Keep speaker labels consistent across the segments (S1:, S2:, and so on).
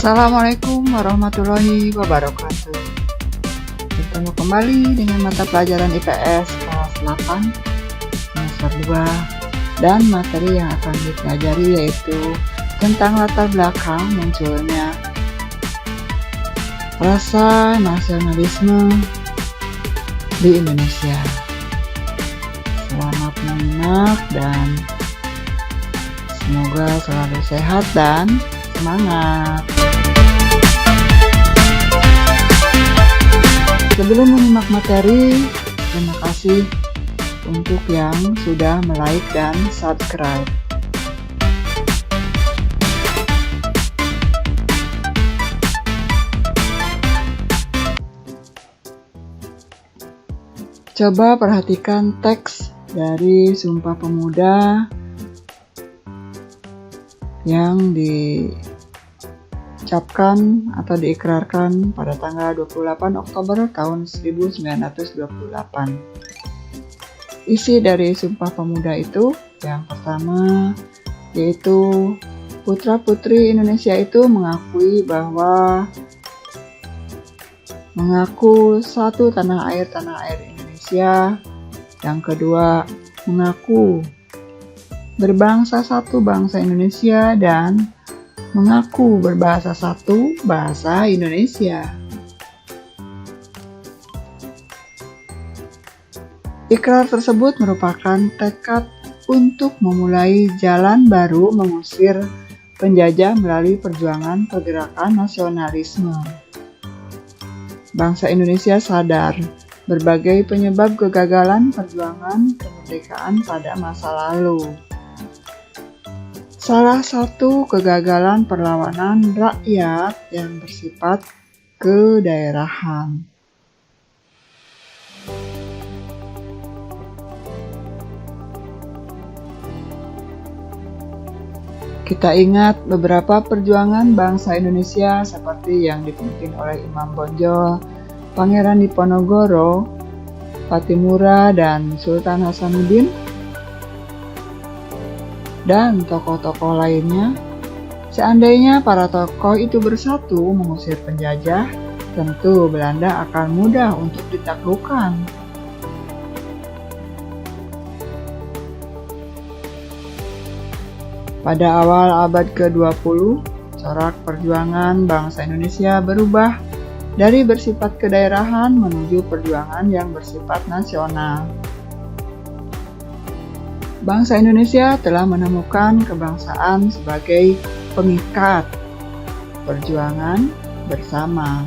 S1: Assalamualaikum warahmatullahi wabarakatuh. Bertemu kembali dengan mata pelajaran IPS kelas 8 semester 2 dan materi yang akan dipelajari yaitu tentang latar belakang munculnya rasa nasionalisme di Indonesia. Selamat menyimak dan semoga selalu sehat dan semangat. Sebelum menyimak materi, terima kasih untuk yang sudah like dan subscribe. Coba perhatikan teks dari Sumpah Pemuda yang diucapkan atau diikrarkan pada tanggal 28 Oktober tahun 1928. Isi dari Sumpah Pemuda itu yang pertama yaitu putra-putri Indonesia itu mengaku satu tanah air Indonesia. Yang kedua, mengaku berbangsa satu bangsa Indonesia dan mengaku berbahasa satu bahasa Indonesia. Ikrar tersebut merupakan tekad untuk memulai jalan baru mengusir penjajah melalui perjuangan pergerakan nasionalisme. Bangsa Indonesia sadar berbagai penyebab kegagalan perjuangan kemerdekaan pada masa lalu. Salah satu kegagalan perlawanan rakyat yang bersifat kedaerahan. Kita ingat beberapa perjuangan bangsa Indonesia seperti yang dipimpin oleh Imam Bonjol, Pangeran Diponegoro, Pattimura, dan Sultan Hasanuddin, dan tokoh-tokoh lainnya. Seandainya para tokoh itu bersatu mengusir penjajah, tentu Belanda akan mudah untuk ditaklukkan. Pada awal abad ke-20, corak perjuangan bangsa Indonesia berubah dari bersifat kedaerahan menuju perjuangan yang bersifat nasional. Bangsa Indonesia telah menemukan kebangsaan sebagai pengikat perjuangan bersama.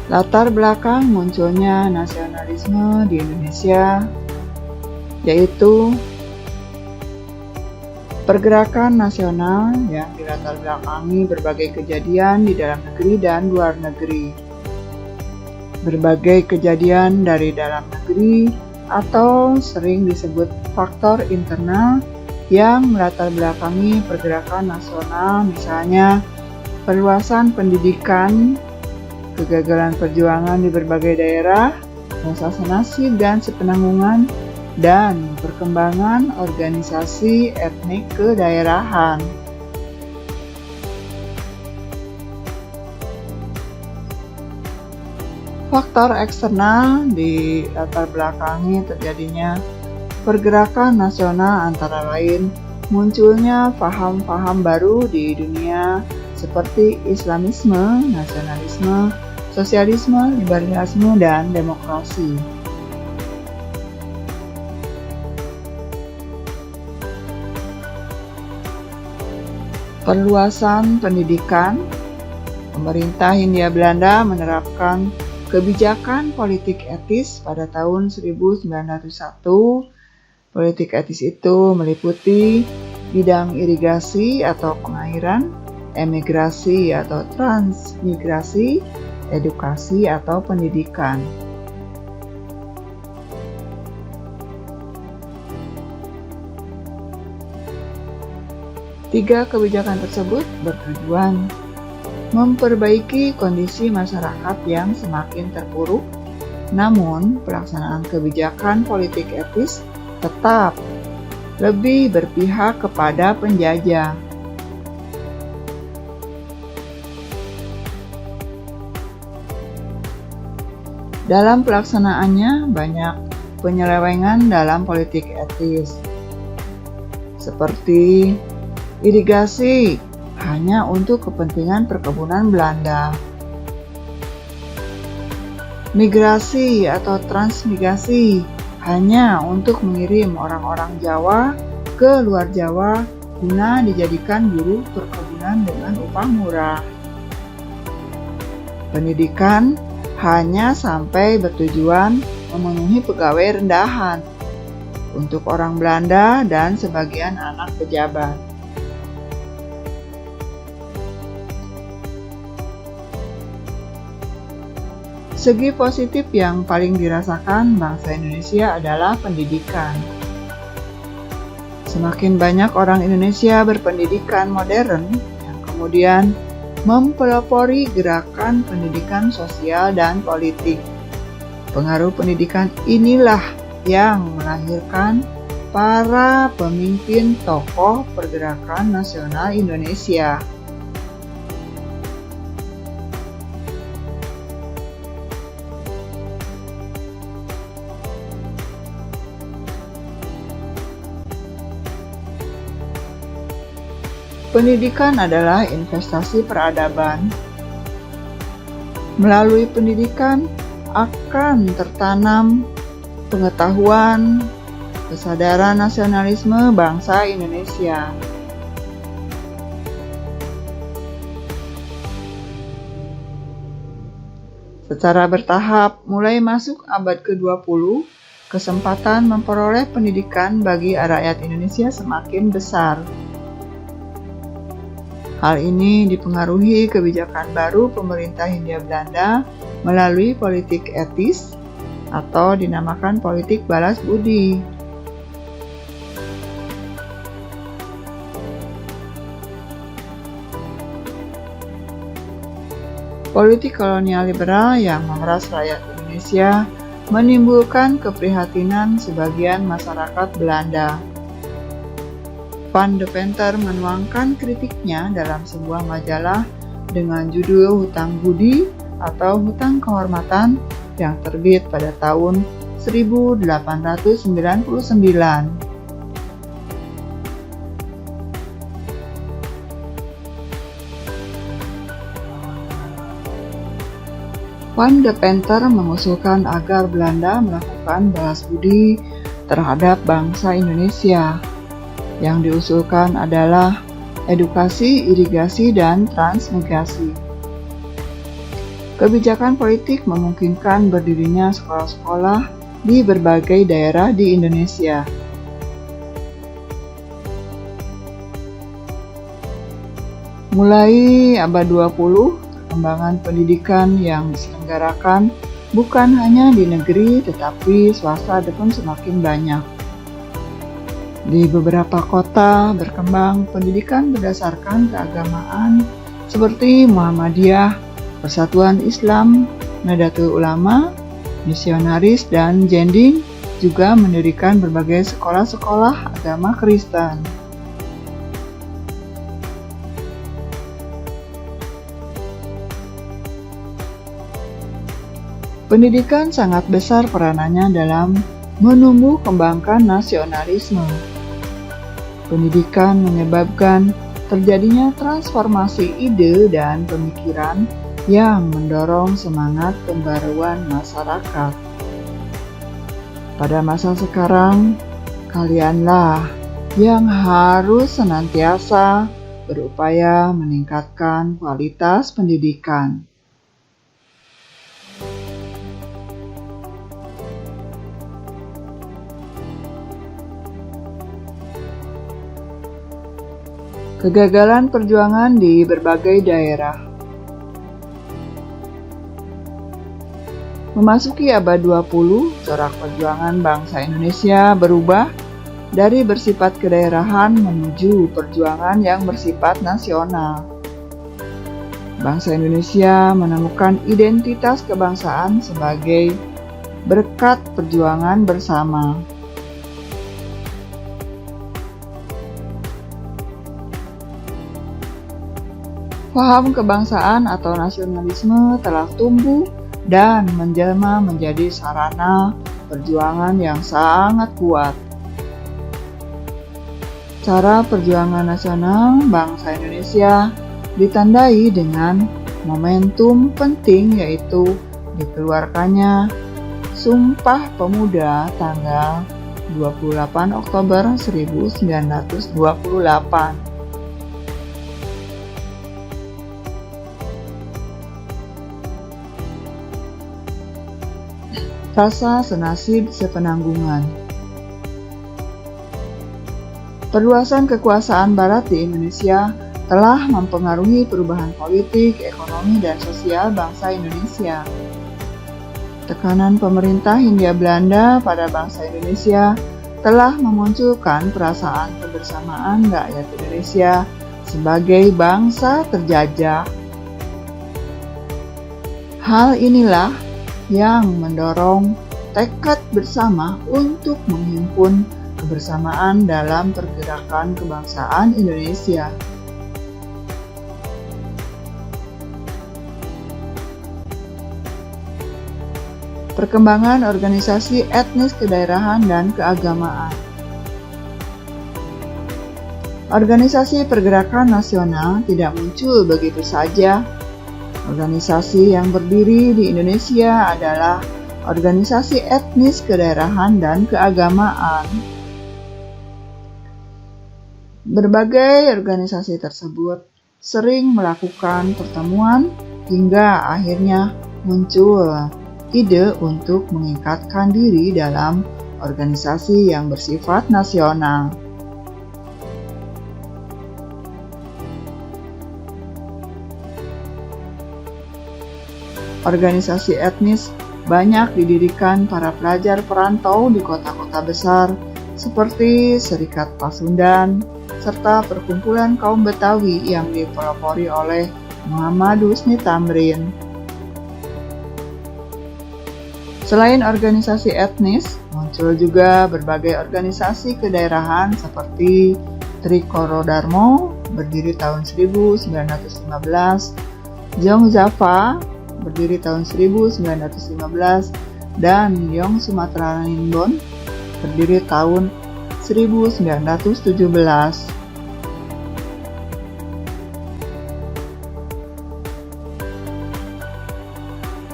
S1: Latar belakang munculnya nasionalisme di Indonesia yaitu pergerakan nasional yang dilatar belakangi berbagai kejadian di dalam negeri dan luar negeri. Berbagai kejadian dari dalam negeri atau sering disebut faktor internal yang melatar belakangi pergerakan nasional, misalnya perluasan pendidikan, kegagalan perjuangan di berbagai daerah, proses nasib dan sepenanggungan, dan perkembangan organisasi etnik kedaerahan. Faktor eksternal di latar belakangi terjadinya pergerakan nasional antara lain munculnya paham-paham baru di dunia seperti Islamisme, nasionalisme, sosialisme, liberalisme, dan demokrasi. Perluasan pendidikan. Pemerintah Hindia Belanda menerapkan kebijakan politik etis pada tahun 1901. Politik etis itu meliputi bidang irigasi atau pengairan, emigrasi atau transmigrasi, edukasi atau pendidikan. Tiga kebijakan tersebut bertujuan memperbaiki kondisi masyarakat yang semakin terpuruk. Namun, pelaksanaan kebijakan politik etis tetap lebih berpihak kepada penjajah. Dalam pelaksanaannya banyak penyelewengan dalam politik etis, seperti irigasi hanya untuk kepentingan perkebunan Belanda, migrasi atau transmigrasi hanya untuk mengirim orang-orang Jawa ke luar Jawa guna dijadikan buruh perkebunan dengan upah murah. Pendidikan hanya sampai bertujuan memenuhi pegawai rendahan untuk orang Belanda dan sebagian anak pejabat. Segi positif yang paling dirasakan bangsa Indonesia adalah pendidikan. Semakin banyak orang Indonesia berpendidikan modern yang kemudian mempelopori gerakan pendidikan sosial dan politik. Pengaruh pendidikan inilah yang melahirkan para pemimpin tokoh pergerakan nasional Indonesia. Pendidikan adalah investasi peradaban. Melalui pendidikan akan tertanam pengetahuan, kesadaran nasionalisme bangsa Indonesia. Secara bertahap, mulai masuk abad ke-20, kesempatan memperoleh pendidikan bagi rakyat Indonesia semakin besar. Hal ini dipengaruhi kebijakan baru pemerintah Hindia Belanda melalui politik etis atau dinamakan politik balas budi. Politik kolonial liberal yang memeras rakyat Indonesia menimbulkan keprihatinan sebagian masyarakat Belanda. Van Deventer menuangkan kritiknya dalam sebuah majalah dengan judul Hutang Budi atau Hutang Kehormatan yang terbit pada tahun 1899. Van Deventer mengusulkan agar Belanda melakukan balas budi terhadap bangsa Indonesia. Yang diusulkan adalah edukasi, irigasi, dan transmigrasi. Kebijakan politik memungkinkan berdirinya sekolah-sekolah di berbagai daerah di Indonesia. Mulai abad 20, perkembangan pendidikan yang diselenggarakan bukan hanya di negeri tetapi swasta pun semakin banyak. Di beberapa kota berkembang pendidikan berdasarkan keagamaan seperti Muhammadiyah, Persatuan Islam, Nahdlatul Ulama, Misionaris, dan Jending juga mendirikan berbagai sekolah-sekolah agama Kristen. Pendidikan sangat besar peranannya dalam menumbuh kembangkan nasionalisme. Pendidikan menyebabkan terjadinya transformasi ide dan pemikiran yang mendorong semangat pembaruan masyarakat. Pada masa sekarang, kalianlah yang harus senantiasa berupaya meningkatkan kualitas pendidikan. Kegagalan perjuangan di berbagai daerah. Memasuki abad 20, corak perjuangan bangsa Indonesia berubah dari bersifat kedaerahan menuju perjuangan yang bersifat nasional. Bangsa Indonesia menemukan identitas kebangsaan sebagai berkat perjuangan bersama. Paham kebangsaan atau nasionalisme telah tumbuh dan menjelma menjadi sarana perjuangan yang sangat kuat. Cara perjuangan nasional bangsa Indonesia ditandai dengan momentum penting, yaitu dikeluarkannya Sumpah Pemuda tanggal 28 Oktober 1928. Rasa senasib sepenanggungan. Perluasan kekuasaan Barat di Indonesia telah mempengaruhi perubahan politik, ekonomi, dan sosial bangsa Indonesia. Tekanan pemerintah Hindia Belanda pada bangsa Indonesia telah memunculkan perasaan kebersamaan rakyat Indonesia sebagai bangsa terjajah. Hal inilah yang mendorong tekad bersama untuk menghimpun kebersamaan dalam pergerakan kebangsaan Indonesia. Perkembangan organisasi etnis kedaerahan dan keagamaan. Organisasi pergerakan nasional tidak muncul begitu saja. Organisasi yang berdiri di Indonesia adalah organisasi etnis kedaerahan dan keagamaan. Berbagai organisasi tersebut sering melakukan pertemuan hingga akhirnya muncul ide untuk mengikatkan diri dalam organisasi yang bersifat nasional. Organisasi etnis banyak didirikan para pelajar perantau di kota-kota besar seperti Serikat Pasundan, serta perkumpulan kaum Betawi yang dipelopori oleh Muhammad Husni Tamrin. Selain organisasi etnis, muncul juga berbagai organisasi kedaerahan seperti Trikoro Darmo berdiri tahun 1915, Jong Java berdiri tahun 1915, dan Yong Sumatera Ninbon berdiri tahun 1917.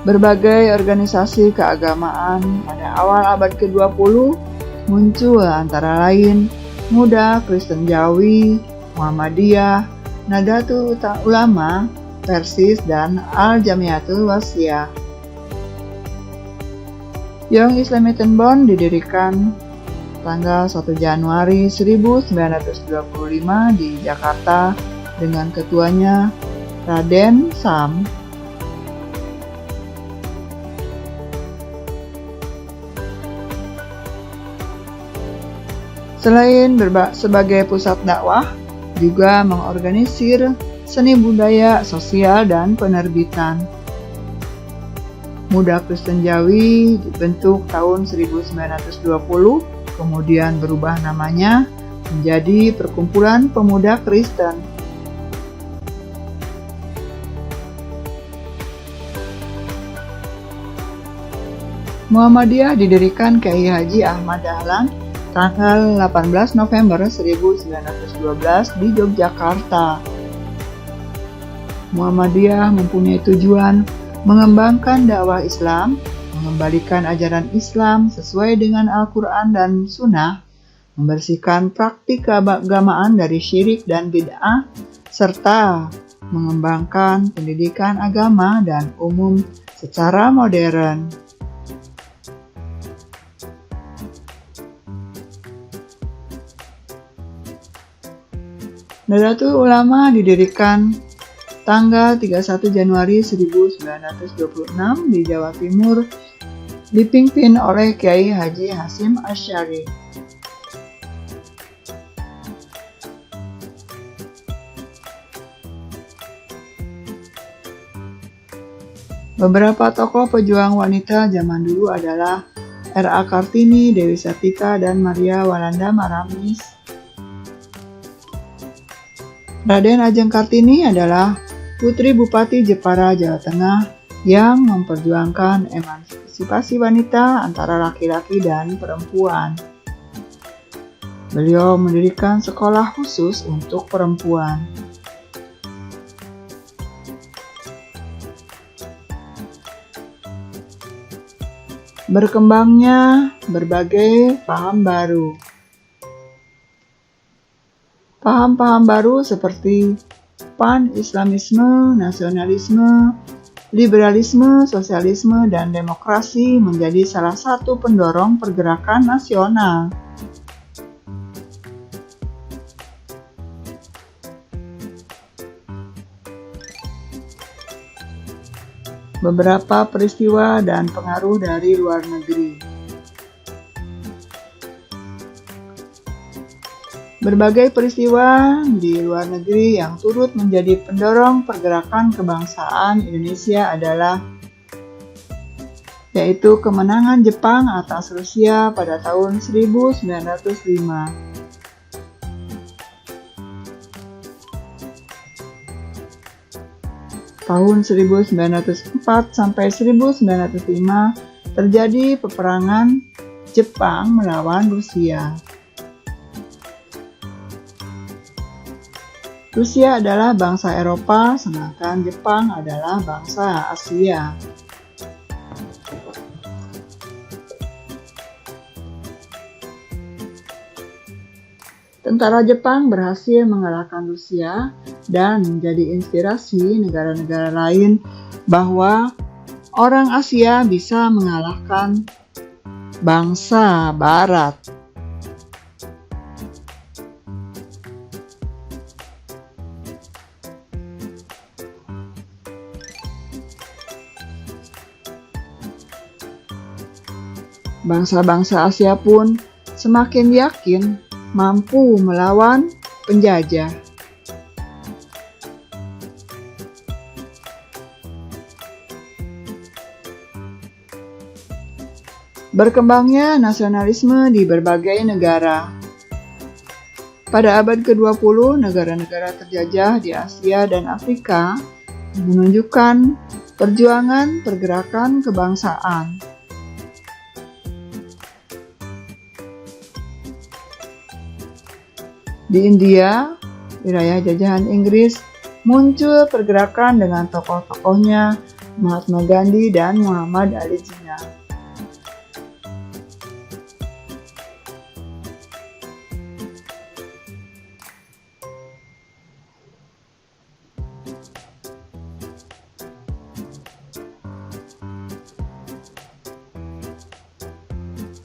S1: Berbagai organisasi keagamaan pada awal abad ke-20 muncul antara lain Muda Kristen Jawi, Muhammadiyah, Nahdlatul Ulama, Persis, dan Al-Jamiatul Wasiyah. Young Islamic Tenbon didirikan tanggal 1 Januari 1925 di Jakarta dengan ketuanya Raden Sam. Selain sebagai pusat dakwah, juga mengorganisir seni budaya, sosial, dan penerbitan. Muda Kristen Jawi dibentuk tahun 1920, kemudian berubah namanya menjadi Perkumpulan Pemuda Kristen. Muhammadiyah didirikan Kyai Haji Ahmad Dahlan tanggal 18 November 1912 di Yogyakarta. Muhammadiyah mempunyai tujuan mengembangkan dakwah Islam, mengembalikan ajaran Islam sesuai dengan Al-Quran dan Sunnah, membersihkan praktik keagamaan dari syirik dan bid'ah, serta mengembangkan pendidikan agama dan umum secara modern. Nahdlatul Ulama didirikan tanggal 31 Januari 1926 di Jawa Timur, dipimpin oleh Kyai Haji Hasyim Asy'ari. Beberapa tokoh pejuang wanita zaman dulu adalah R.A. Kartini, Dewi Sartika, dan Maria Walanda Maramis. Raden Ajeng Kartini adalah putri Bupati Jepara, Jawa Tengah, yang memperjuangkan emansipasi wanita antara laki-laki dan perempuan. Beliau mendirikan sekolah khusus untuk perempuan. Berkembangnya berbagai paham baru. Paham-paham baru seperti pan-islamisme, nasionalisme, liberalisme, sosialisme, dan demokrasi menjadi salah satu pendorong pergerakan nasional. Beberapa peristiwa dan pengaruh dari luar negeri. Berbagai peristiwa di luar negeri yang turut menjadi pendorong pergerakan kebangsaan Indonesia adalah yaitu kemenangan Jepang atas Rusia pada tahun 1905. Tahun 1904 sampai 1905 terjadi peperangan Jepang melawan Rusia. Rusia adalah bangsa Eropa, sedangkan Jepang adalah bangsa Asia. Tentara Jepang berhasil mengalahkan Rusia dan menjadi inspirasi negara-negara lain bahwa orang Asia bisa mengalahkan bangsa Barat. Bangsa-bangsa Asia pun semakin yakin mampu melawan penjajah. Berkembangnya nasionalisme di berbagai negara. Pada abad ke-20, negara-negara terjajah di Asia dan Afrika menunjukkan perjuangan pergerakan kebangsaan. Di India, wilayah jajahan Inggris, muncul pergerakan dengan tokoh-tokohnya Mahatma Gandhi dan Muhammad Ali Jinnah.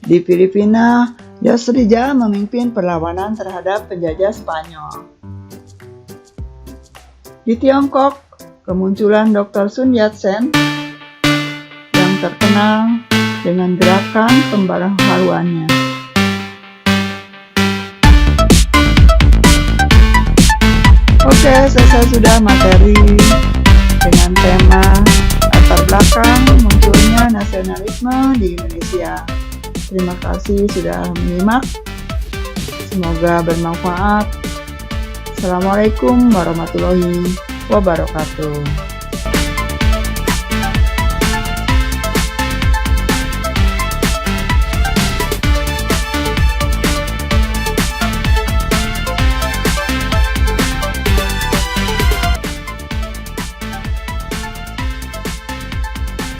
S1: Di Filipina, Yos Rizal memimpin perlawanan terhadap penjajah Spanyol. Di Tiongkok, kemunculan Dr. Sun Yat-sen yang terkenal dengan gerakan pembaharuannya. Oke, selesai sudah materi dengan tema latar belakang munculnya nasionalisme di Indonesia. Terima kasih sudah menyimak. Semoga bermanfaat. Assalamualaikum warahmatullahi wabarakatuh.